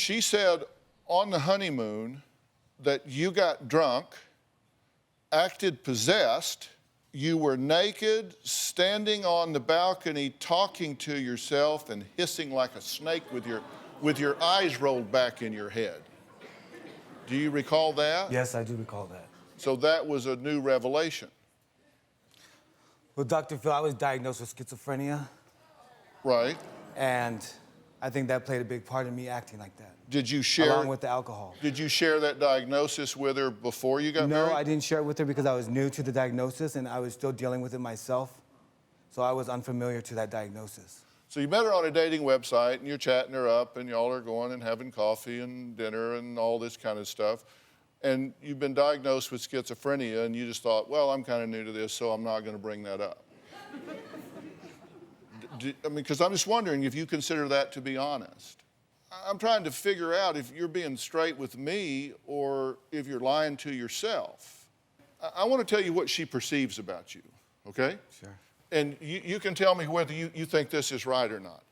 She said on the honeymoon that you got drunk, acted possessed, you were naked, standing on the balcony, talking to yourself and hissing like a snake with your eyes rolled back in your head. Do you recall that? Yes, I do recall that. So that was a new revelation. Well, Dr. Phil, I was diagnosed with schizophrenia. Right. And I think that played a big part in me acting like that. Did you share... Along with the alcohol. Did you share that diagnosis with her before you got married? No, I didn't share it with her because I was new to the diagnosis and I was still dealing with it myself. So I was unfamiliar to that diagnosis. So you met her on a dating website and you're chatting her up and y'all are going and having coffee and dinner and all this kind of stuff. And you've been diagnosed with schizophrenia and you just thought, well, I'm kind of new to this, so I'm not going to bring that up. I mean, because I'm just wondering if you consider that to be honest. I'm trying to figure out if you're being straight with me or if you're lying to yourself. I want to tell you what she perceives about you, okay? Sure. And you can tell me whether you think this is right or not.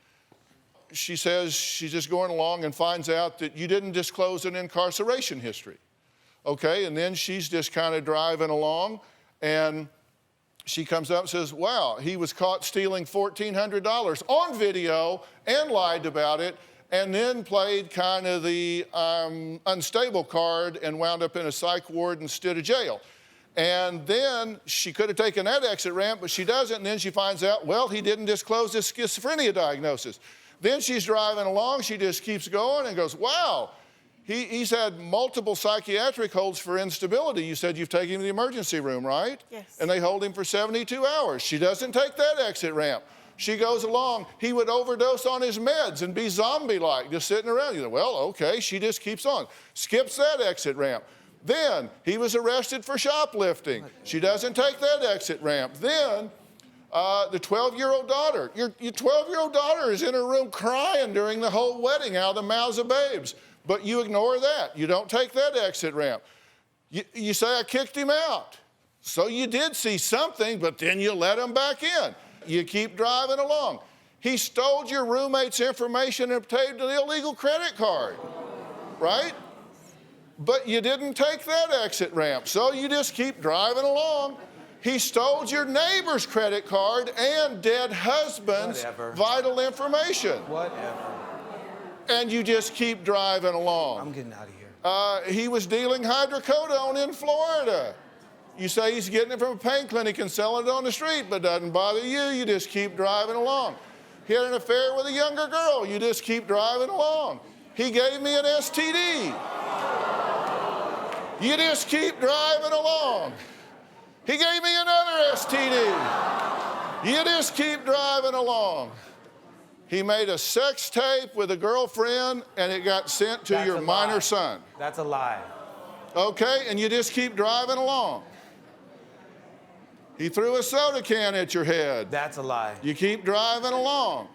She says she's just going along and finds out that you didn't disclose an incarceration history, okay? And then she's just kind of driving along and she comes up and says, wow, he was caught stealing $1,400 on video and lied about it and then played kind of the unstable card and wound up in a psych ward instead of jail. And then she could have taken that exit ramp, but she doesn't, and then she finds out, well, he didn't disclose his schizophrenia diagnosis. Then she's driving along, she just keeps going and goes, wow, he's had multiple psychiatric holds for instability. You said you've taken him to the emergency room, right? Yes. And they hold him for 72 hours. She doesn't take that exit ramp. She goes along, he would overdose on his meds and be zombie-like, just sitting around. You know, well, okay, she just keeps on. Skips that exit ramp. Then he was arrested for shoplifting. She doesn't take that exit ramp. Then the 12-year-old daughter, your 12-year-old daughter is in her room crying during the whole wedding out of the mouths of babes. But you ignore that. You don't take that exit ramp. You say, I kicked him out. So you did see something, but then you let him back in. You keep driving along. He stole your roommate's information and obtained an illegal credit card, right? But you didn't take that exit ramp, so you just keep driving along. He stole your neighbor's credit card and dead husband's vital information. Whatever. And you just keep driving along. I'm getting out of here. He was dealing hydrocodone in Florida. You say he's getting it from a pain clinic and selling it on the street, but doesn't bother you. You just keep driving along. He had an affair with a younger girl. You just keep driving along. He gave me an STD. You just keep driving along. He gave me another STD. You just keep driving along. He made a sex tape with a girlfriend and it got sent to your minor son. That's a lie. Okay, and you just keep driving along. He threw a soda can at your head. That's a lie. You keep driving along.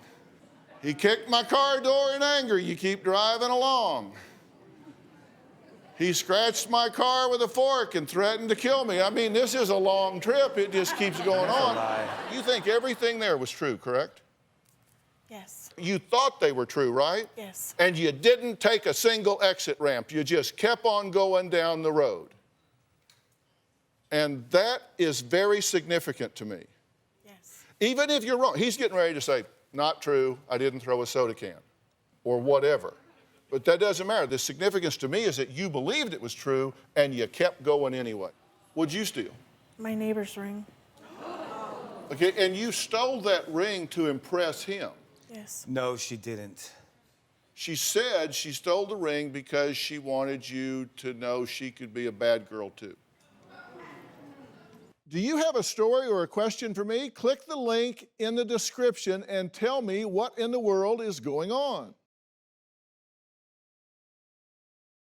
He kicked my car door in anger. You keep driving along. He scratched my car with a fork and threatened to kill me. I mean, this is a long trip. It just keeps going on. You think everything there was true, correct? Yes. You thought they were true, right? Yes. And you didn't take a single exit ramp. You just kept on going down the road. And that is very significant to me. Yes. Even if you're wrong, he's getting ready to say, not true, I didn't throw a soda can, or whatever. But that doesn't matter. The significance to me is that you believed it was true and you kept going anyway. What'd you steal? My neighbor's ring. Okay, and you stole that ring to impress him. Yes. No, she didn't. She said she stole the ring because she wanted you to know she could be a bad girl too. Do you have a story or a question for me? Click the link in the description and tell me what in the world is going on.